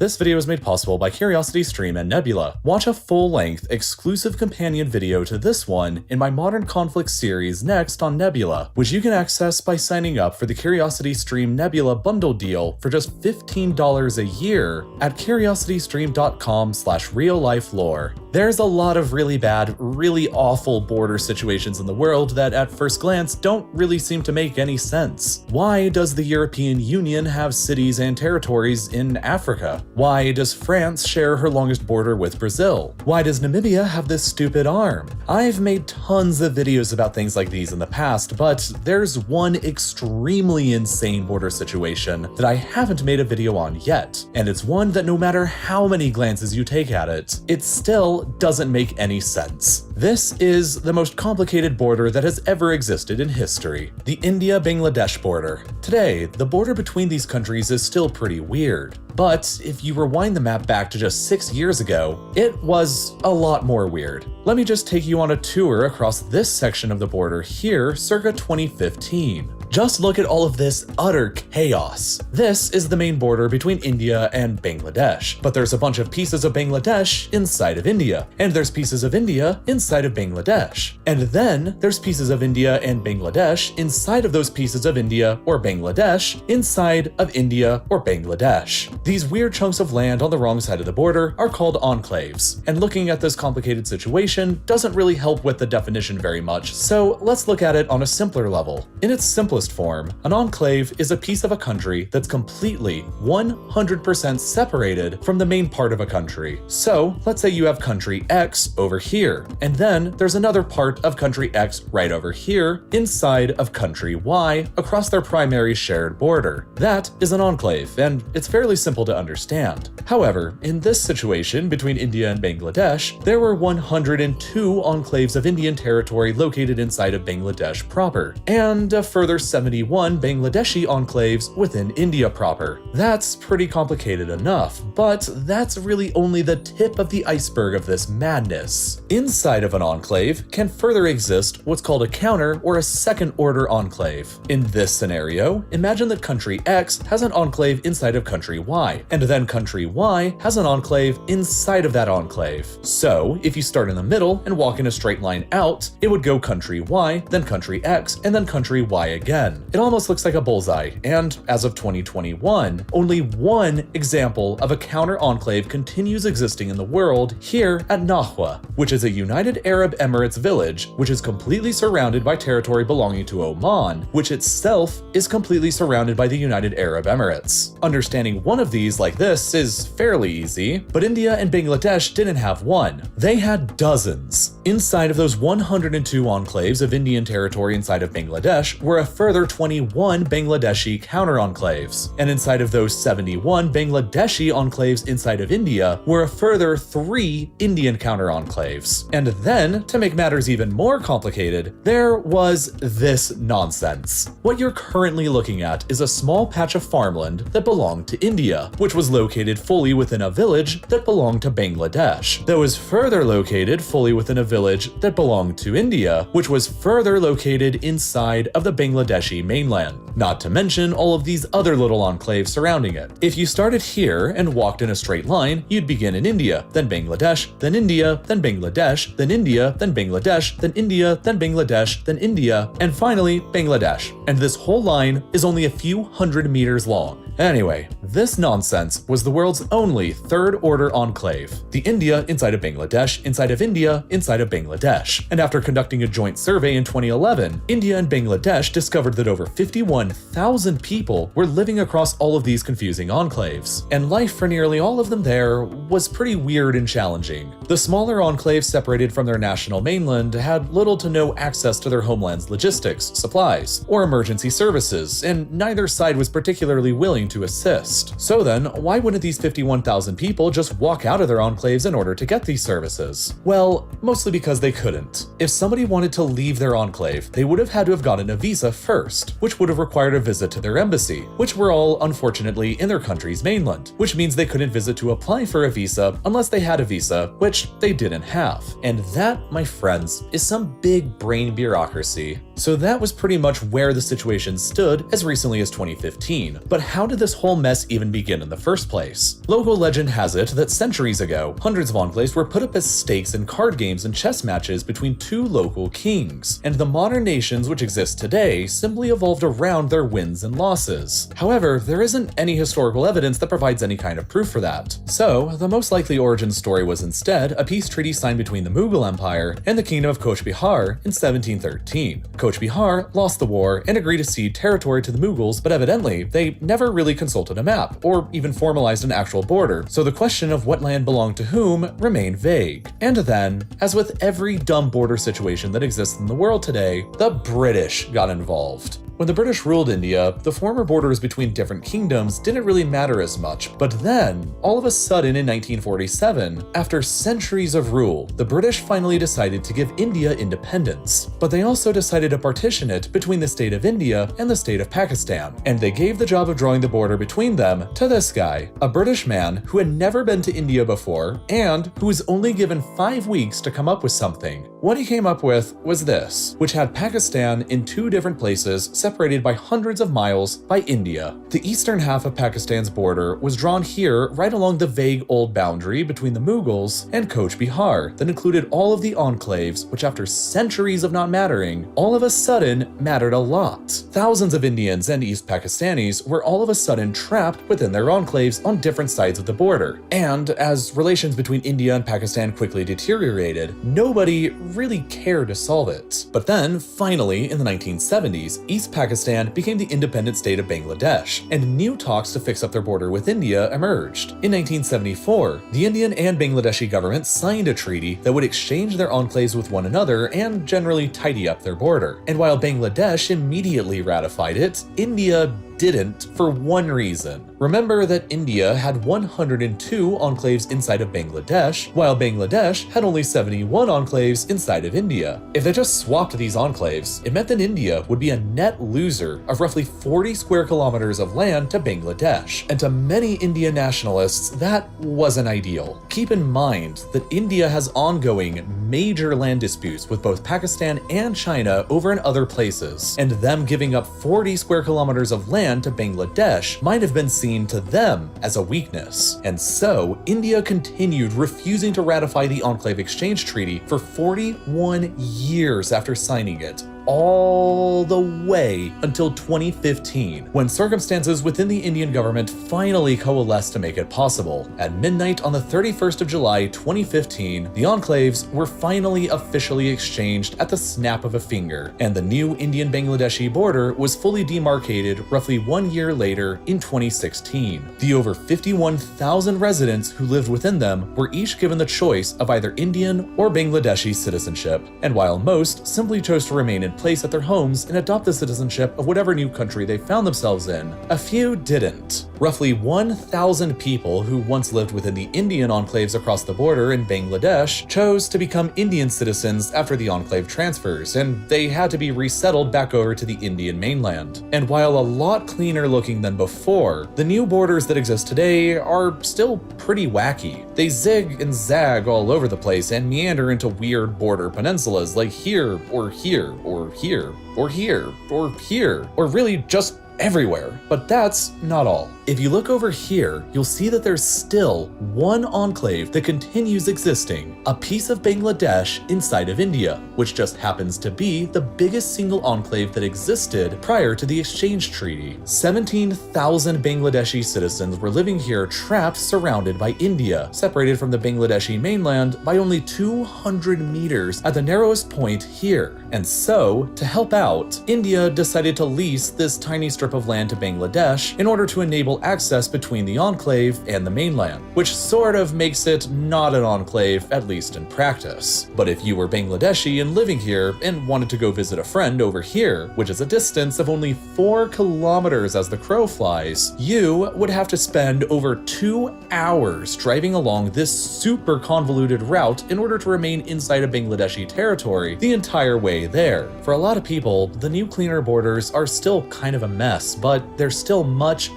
This video is made possible by CuriosityStream and Nebula. Watch a full-length, exclusive companion video to this one in my Modern Conflicts series next on Nebula, which you can access by signing up for the CuriosityStream Nebula bundle deal for just $15 a year at curiositystream.com/RealLifeLore. There's a lot of really bad, really awful border situations in the world that at first glance don't really seem to make any sense. Why does the European Union have cities and territories in Africa? Why does France share her longest border with Brazil? Why does Namibia have this stupid arm? I've made tons of videos about things like these in the past, but there's one extremely insane border situation that I haven't made a video on yet, and it's one that no matter how many glances you take at it, it still doesn't make any sense. This is the most complicated border that has ever existed in history, the India-Bangladesh border. Today, the border between these countries is still pretty weird, but if you rewind the map back to just 6 years ago, it was a lot more weird. Let me just take you on a tour across this section of the border here, circa 2015. Just look at all of this utter chaos. This is the main border between India and Bangladesh, but there's a bunch of pieces of Bangladesh inside of India, and there's pieces of India inside of Bangladesh, and then there's pieces of India and Bangladesh inside of those pieces of India or Bangladesh inside of India or Bangladesh. These weird chunks of land on the wrong side of the border are called enclaves, and looking at this complicated situation doesn't really help with the definition very much, so let's look at it on a simpler level. In its simplest form, an enclave is a piece of a country that's completely 100% separated from the main part of a country. So let's say you have country X over here, and then there's another part of country X right over here inside of country Y across their primary shared border. That is an enclave, and it's fairly simple to understand. However, in this situation between India and Bangladesh, there were 102 enclaves of Indian territory located inside of Bangladesh proper, and a further 71 Bangladeshi enclaves within India proper. That's pretty complicated enough, but that's really only the tip of the iceberg of this madness. Inside of an enclave can further exist what's called a counter or a second-order enclave. In this scenario, imagine that country X has an enclave inside of country Y, and then country Y has an enclave inside of that enclave. So, if you start in the middle and walk in a straight line out, it would go country Y, then country X, and then country Y again. It almost looks like a bullseye, and as of 2021, only one example of a counter-enclave continues existing in the world here at Nahwa, which is a United Arab Emirates village which is completely surrounded by territory belonging to Oman, which itself is completely surrounded by the United Arab Emirates. Understanding one of these like this is fairly easy, but India and Bangladesh didn't have one. They had dozens. Inside of those 102 enclaves of Indian territory inside of Bangladesh were a further 21 Bangladeshi counter-enclaves, and inside of those 71 Bangladeshi enclaves inside of India were a further 3 Indian counter-enclaves. And then, to make matters even more complicated, there was this nonsense. What you're currently looking at is a small patch of farmland that belonged to India, which was located fully within a village that belonged to Bangladesh, that was further located fully within a village that belonged to India, which was further located inside of the Bangladeshi mainland, not to mention all of these other little enclaves surrounding it. If you started here and walked in a straight line, you'd begin in India, then Bangladesh, then India, then Bangladesh, then India, then Bangladesh, then India, then Bangladesh, then India, and finally Bangladesh. And this whole line is only a few hundred meters long. Anyway, this nonsense was the world's only third-order enclave, the India inside of Bangladesh, inside of India, inside of Bangladesh. And after conducting a joint survey in 2011, India and Bangladesh discovered that over 51,000 people were living across all of these confusing enclaves, and life for nearly all of them there was pretty weird and challenging. The smaller enclaves separated from their national mainland had little to no access to their homeland's logistics, supplies, or emergency services, and neither side was particularly willing to assist. So then, why wouldn't these 51,000 people just walk out of their enclaves in order to get these services? Well, mostly because they couldn't. If somebody wanted to leave their enclave, they would have had to have gotten a visa first, which would have required a visit to their embassy, which were all, unfortunately, in their country's mainland, which means they couldn't visit to apply for a visa unless they had a visa, which they didn't have. And that, my friends, is some big brain bureaucracy. So that was pretty much where the situation stood as recently as 2015. But how did this whole mess even begin in the first place? Local legend has it that centuries ago, hundreds of enclaves were put up as stakes in card games and chess matches between two local kings, and the modern nations which exist today simply evolved around their wins and losses. However, there isn't any historical evidence that provides any kind of proof for that. So, the most likely origin story was instead a peace treaty signed between the Mughal Empire and the Kingdom of Coach Bihar in 1713. Coach Bihar lost the war and agreed to cede territory to the Mughals, but evidently, they never really consulted a map, or even formalized an actual border, so the question of what land belonged to whom remained vague. And then, as with every dumb border situation that exists in the world today, the British got involved. When the British ruled India, the former borders between different kingdoms didn't really matter as much, but then, all of a sudden in 1947, after centuries of rule, the British finally decided to give India independence. But they also decided to partition it between the state of India and the state of Pakistan, and they gave the job of drawing the border between them to this guy, a British man who had never been to India before, and who was only given 5 weeks to come up with something. What he came up with was this, which had Pakistan in two different places separated by hundreds of miles by India. The eastern half of Pakistan's border was drawn here right along the vague old boundary between the Mughals and Coach Bihar that included all of the enclaves, which after centuries of not mattering, all of a sudden mattered a lot. Thousands of Indians and East Pakistanis were all of a sudden trapped within their enclaves on different sides of the border. And as relations between India and Pakistan quickly deteriorated, nobody really cared to solve it. But then, finally, in the 1970s, East Pakistan became the independent state of Bangladesh, and new talks to fix up their border with India emerged. In 1974, the Indian and Bangladeshi governments signed a treaty that would exchange their enclaves with one another and generally tidy up their border. And while Bangladesh immediately ratified it, India didn't for one reason. Remember that India had 102 enclaves inside of Bangladesh, while Bangladesh had only 71 enclaves inside of India. If they just swapped these enclaves, it meant that India would be a net loser of roughly 40 square kilometers of land to Bangladesh. And to many Indian nationalists, that wasn't ideal. Keep in mind that India has ongoing major land disputes with both Pakistan and China over in other places, and them giving up 40 square kilometers of land to Bangladesh might have been seen to them as a weakness. And so, India continued refusing to ratify the Enclave Exchange Treaty for 41 years after signing it, all the way until 2015, when circumstances within the Indian government finally coalesced to make it possible. At midnight on the 31st of July 2015, the enclaves were finally officially exchanged at the snap of a finger, and the new Indian-Bangladeshi border was fully demarcated roughly 1 year later in 2016. The over 51,000 residents who lived within them were each given the choice of either Indian or Bangladeshi citizenship, and while most simply chose to remain in place at their homes and adopt the citizenship of whatever new country they found themselves in, a few didn't. Roughly 1,000 people who once lived within the Indian enclaves across the border in Bangladesh chose to become Indian citizens after the enclave transfers, and they had to be resettled back over to the Indian mainland. And while a lot cleaner looking than before, the new borders that exist today are still pretty wacky. They zig and zag all over the place and meander into weird border peninsulas like here, or here, or here, or here, or here, or really just everywhere. But that's not all. If you look over here, you'll see that there's still one enclave that continues existing, a piece of Bangladesh inside of India, which just happens to be the biggest single enclave that existed prior to the exchange treaty. 17,000 Bangladeshi citizens were living here trapped surrounded by India, separated from the Bangladeshi mainland by only 200 meters at the narrowest point here. And so, to help out, India decided to lease this tiny strip of land to Bangladesh in order to enable access between the enclave and the mainland, which sort of makes it not an enclave, at least in practice. But if you were Bangladeshi and living here and wanted to go visit a friend over here, which is a distance of only 4 kilometers as the crow flies, you would have to spend over 2 hours driving along this super convoluted route in order to remain inside of Bangladeshi territory the entire way there. For a lot of people, the new cleaner borders are still kind of a mess, but they're still much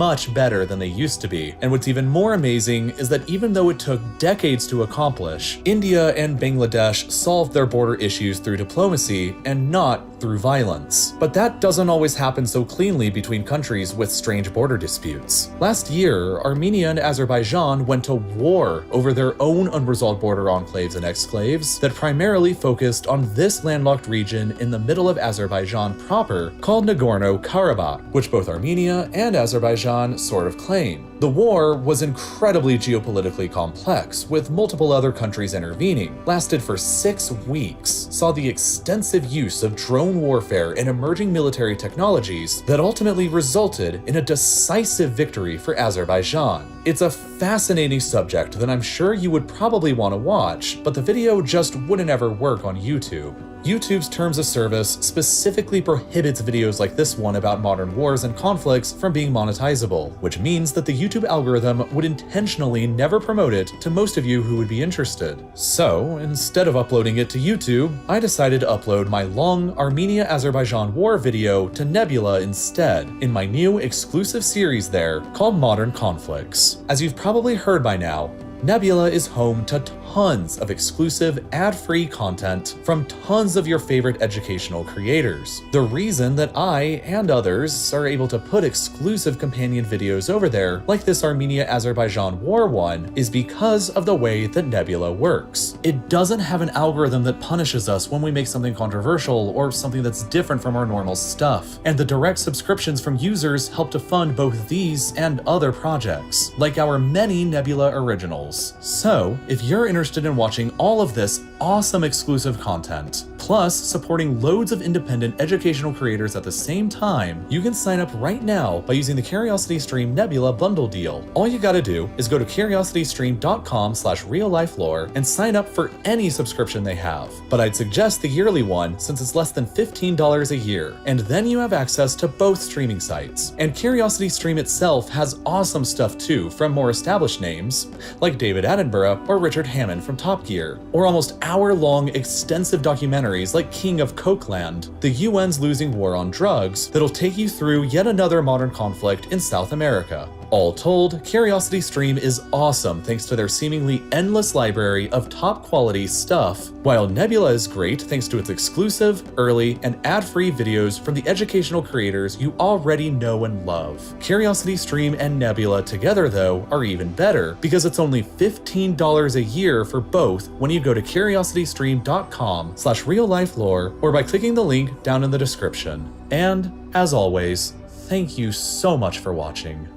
much better than they used to be. And what's even more amazing is that even though it took decades to accomplish, India and Bangladesh solved their border issues through diplomacy and not through violence. But that doesn't always happen so cleanly between countries with strange border disputes. Last year, Armenia and Azerbaijan went to war over their own unresolved border enclaves and exclaves that primarily focused on this landlocked region in the middle of Azerbaijan proper called Nagorno-Karabakh, which both Armenia and Azerbaijan sort of claim. The war was incredibly geopolitically complex, with multiple other countries intervening, lasted for 6 weeks, saw the extensive use of drone warfare and emerging military technologies that ultimately resulted in a decisive victory for Azerbaijan. It's a fascinating subject that I'm sure you would probably want to watch, but the video just wouldn't ever work on YouTube. YouTube's terms of service specifically prohibits videos like this one about modern wars and conflicts from being monetizable, which means that the YouTube algorithm would intentionally never promote it to most of you who would be interested. So, instead of uploading it to YouTube, I decided to upload my long Armenia-Azerbaijan war video to Nebula instead, in my new exclusive series there called Modern Conflicts. As you've probably heard by now, Nebula is home to tons of exclusive ad-free content from tons of your favorite educational creators. The reason that I and others are able to put exclusive companion videos over there, like this Armenia-Azerbaijan war one, is because of the way that Nebula works. It doesn't have an algorithm that punishes us when we make something controversial or something that's different from our normal stuff. And the direct subscriptions from users help to fund both these and other projects, like our many Nebula originals. So, if you're interested in watching all of this awesome exclusive content, plus supporting loads of independent educational creators at the same time, you can sign up right now by using the CuriosityStream Nebula bundle deal. All you gotta do is go to curiositystream.com/RealLifeLore and sign up for any subscription they have. But I'd suggest the yearly one since it's less than $15 a year, and then you have access to both streaming sites. And CuriosityStream itself has awesome stuff too from more established names, like David Attenborough or Richard Hammond from Top Gear, or almost hour-long extensive documentaries like King of Cokeland, the UN's losing war on drugs, that'll take you through yet another modern conflict in South America. All told, CuriosityStream is awesome thanks to their seemingly endless library of top-quality stuff, while Nebula is great thanks to its exclusive, early, and ad-free videos from the educational creators you already know and love. CuriosityStream and Nebula together, though, are even better because it's only $15 a year for both when you go to curiositystream.com/RealLifeLore or by clicking the link down in the description. And, as always, thank you so much for watching.